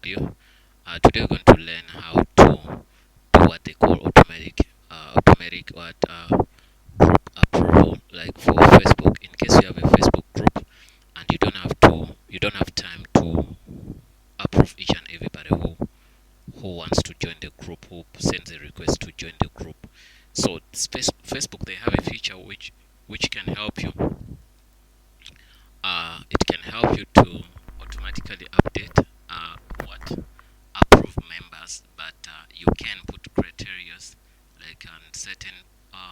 you. Today we're going to learn how to do what they call automatic group approval, like for Facebook. In case you have a Facebook group and you don't have time to approve each and everybody who wants to join the group, who sends a request to join the group. So Facebook, they have a feature which can help you. It can help you to automatically update what approve members, but you can put criteria like on certain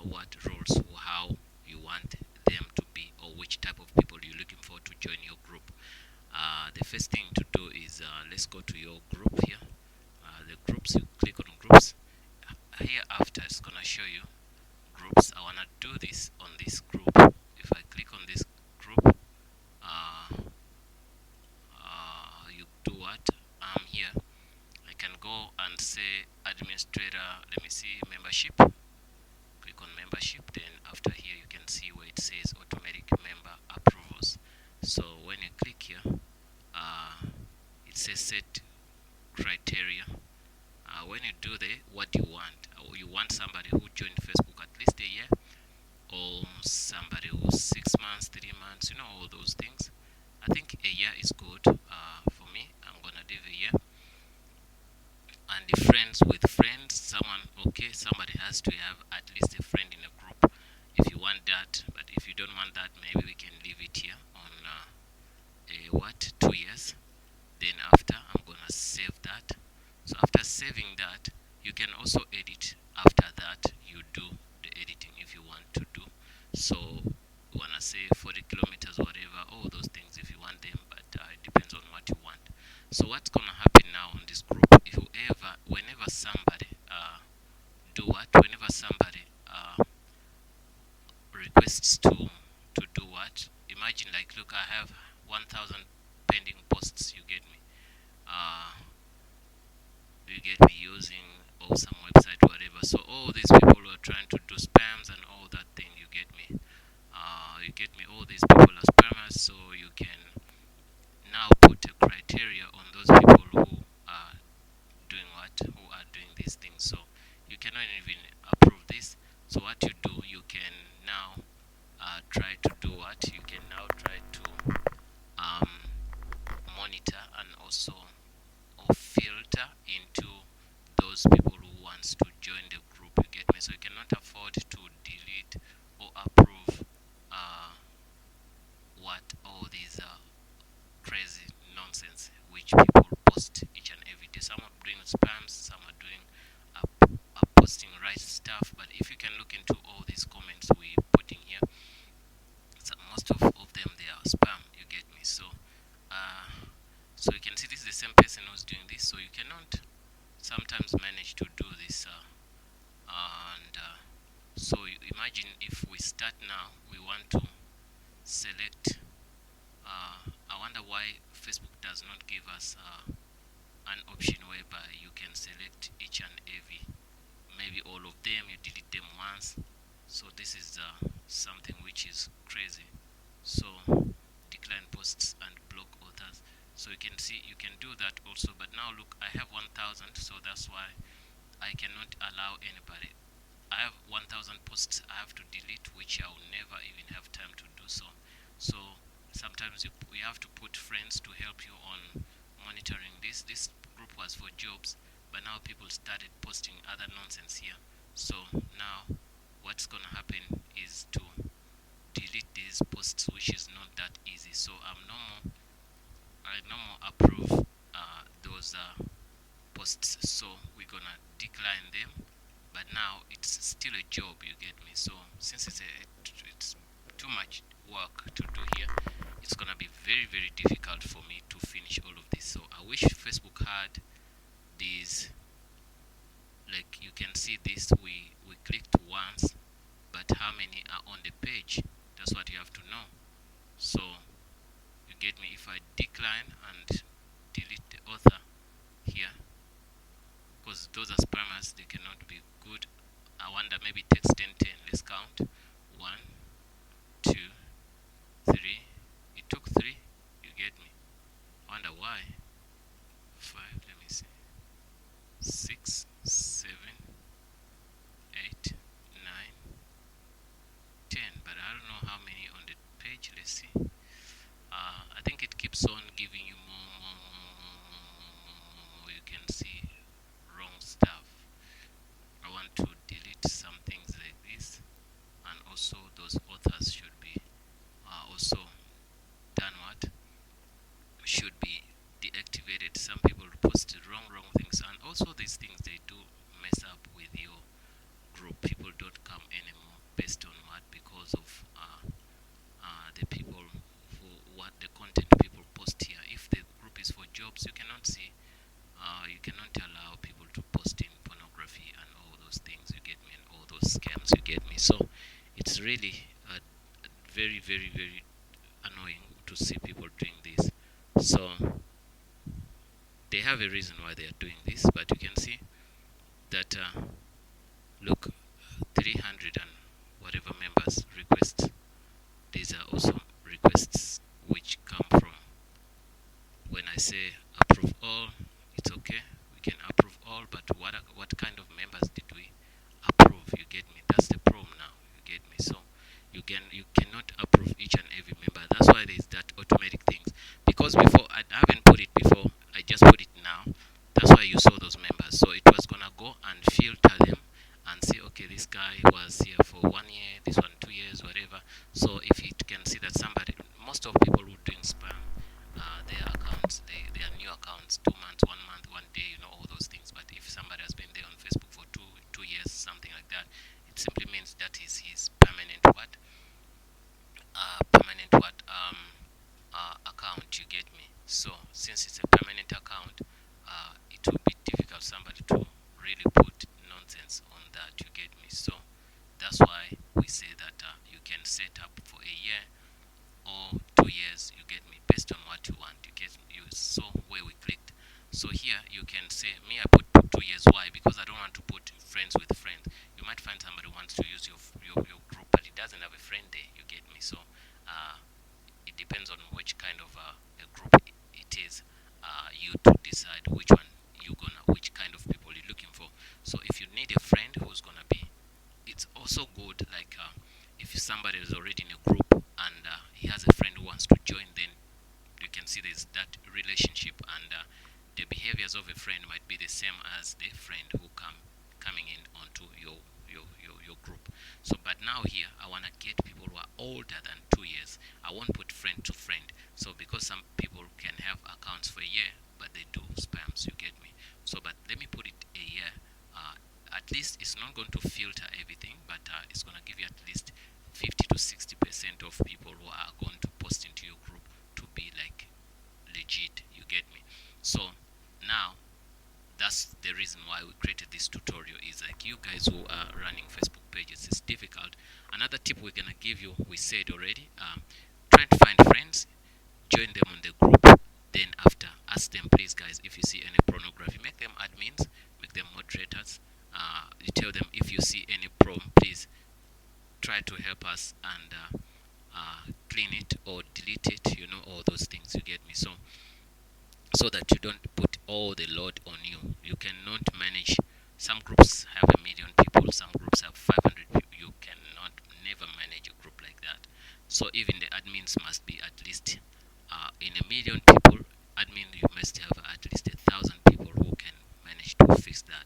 what rules or how you want them to be, or which type of people you're looking for to join your group. The first thing to do is let's go to your group here. The groups, you click on groups. Here after it's gonna show you groups. I wanna do this on this group. If I click on this group, uh, you do what? I'm here. I can go and say administrator. Let me see membership. Click on membership. Then after here, you can see where it says automatic member approvals. So when you click here, it says set criteria. When you do that, what do you want? You want somebody who joined Facebook at least a year, or somebody who's 6 months, 3 months, all those things. I think a year is good. For me, I'm gonna leave a year. And the friends with friends, somebody has to have at least a friend in a group if you want that. But if you don't want that, maybe we can leave it here on a 2 years. Then after, I'm gonna save that. So after saving that, you can also edit. After that, you do the editing if you want to do. So you wanna say 40 kilometers, whatever, all those things if you want them, but it depends on what you want. So what's gonna happen now on this group? Whenever somebody whenever somebody requests to do what? Imagine, like, look, I have 1,000 pending posts. Uh, you get me using some website, whatever. So all these people who are trying to do spams and all that thing, you get me. All these people are spammers, so you can now put a criteria on those people who are who are doing these things. So you cannot even approve this. So what you do, you can now try to do what? You can now try to um, monitor and also or filter into those people who wants to join the group. You get me? So you cannot afford to delete or approve uh, what all these crazy nonsense which people post each and every day. Some are doing spams, some are doing posting right stuff. But if you can look into all these comments we putting here, so most of them, they are spam. You get me? Uh, so you can see this is the same person who's doing this. So you cannot sometimes manage to do this. And so you imagine if we start now, we want to select. I wonder why Facebook does not give us an option whereby you can select each and every, maybe all of them, you delete them once. So this is something which is crazy. So decline posts and block others. So you can see you can do that also. But now look, I have 1,000, so that's why I cannot allow anybody. I have 1,000 posts I have to delete, which I will never even have time to do so. So sometimes we have to put friends to help you on monitoring this. This group was for jobs, but now people started posting other nonsense here. So now what's gonna happen is to delete these posts, which is not that easy. So I no more approve those posts. So we're gonna decline them. But now it's still a job. You get me? So since it's too much work to do here, it's gonna be very very difficult for me to finish all of this. So I wish Facebook had these. Like you can see this, we clicked once, but how many are on the page? That's what you have to know. So you get me? If I decline and delete the author here, because those are spammers, they cannot be good. I wonder, maybe it takes 10 10. Let's count. 1, 2, 3. It took 3. You get me? I wonder why. 5, really very, very, very annoying to see people doing this. So they have a reason why they are doing this, but you can see that look, 300 and whatever members requests. These are also requests which come from when I say approve all. It's okay, we can approve all, but what kind of members did we approve? You get me? That's the problem now. You get me? So you cannot approve each and every member. That's why there is that automatic things. Because before I haven't put it before, I just put it now. That's why you saw those members. So it was gonna go and filter them and say, okay, this guy was here for 1 year, this one 2 years, whatever. So if it can see that somebody, most of people who doing spam, their accounts, their new accounts, 2 months, 1 month, 1 day, all those things. But if somebody has been there on Facebook for two years, something like that, it simply means that is his permanent what, permanent what, account. You get me? So since it's a permanent account, it will be difficult somebody to really put nonsense on that. You get me? So that's why we say that you can set up for a year or 2 years. You get me? Based on what you want. You get me? You saw where we clicked. So here you can say me. I put 2 years. Why? Because I don't want to put friends with friends. You might find somebody wants to use your group, but he doesn't have a friend there. You get me? So it depends on which kind of a group it is. You to decide which one which kind of people you're looking for. So if you need a friend who's gonna be, it's also good. Like if somebody is already in a group and he has a friend who wants to join, then you can see there's that relationship, and the behaviors of a friend might be the same as the friend who coming in onto your group. So but now here I want to get people who are older than 2 years. I won't put friend to friend. So because some people can have accounts for a year but they do spams. You get me? So but let me put it a year. At least it's not going to filter everything, but it's going to give you at least 50 to 60% of people who are going to post into your group to be like legit. You get me? So now that's the reason why we created this tutorial. Is like you guys who are running Facebook pages, it's difficult. Another tip we're gonna give you, we said already, try to find friends, join them on the group, then after ask them, please guys, if you see any pornography, make them admins, make them moderators. You tell them, if you see any prom, please try to help us and clean it or delete it, all those things. You get me? So that you don't put all the load on you. You cannot manage. Some groups have 1 million people, some groups have 500 people. You cannot never manage a group like that. So even the admins must be at least in 1 million people. Admin, you must have at least 1,000 people who can manage to fix that,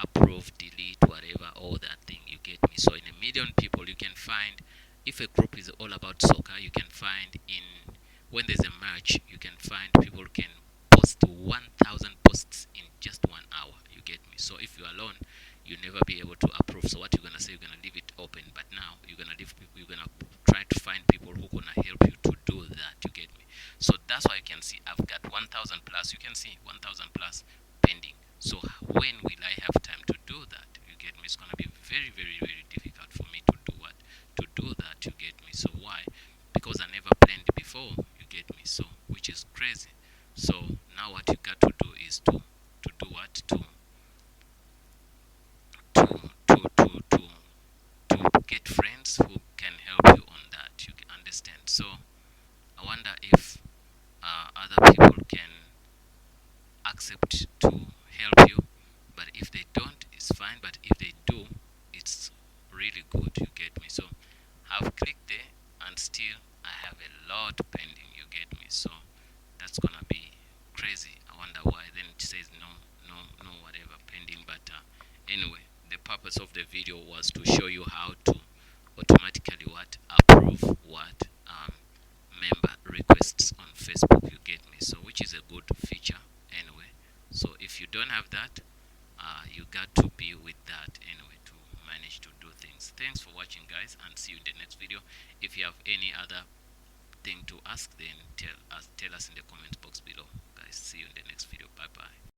approve, delete, whatever, all that thing. You get me? So in 1 million people, you can find, if a group is all about soccer, you can find in, when there's a match, you can find people can post 1,000 posts in just 1 hour. You get me? So if you're alone, you'll never be able to approve. So what you're gonna say, you're gonna leave it open, but now you're gonna leave people, you're gonna try to find people who are gonna help you to do that. You get me? So that's why you can see I've got 1,000 plus. You can see 1,000 plus pending. So when will I have time to do that? You get me? It's gonna be very, very, very difficult for me to do what? To do that. You get me? So why? Because I never planned before. You get me? So which is crazy. So now what you got to do is to do what? To get friends who can help you on that. You can understand. So I wonder if other people can accept to help you, but if they don't, it's fine. But if they do, it's really good. You get me? So I've clicked there, and still I have a lot pending. You get me? So that's gonna be crazy. I wonder why. Then it says no, no, no, whatever pending. But anyway, the purpose of the video was to show you how to automatically what, approve what, member requests on Facebook. You get me? So which is a good feature anyway. So if you don't have that, you got to be with that anyway to manage to do things. Thanks for watching, guys, and see you in the next video. If you have any other thing to ask, then tell us in the comment box below, guys. See you in the next video. Bye bye.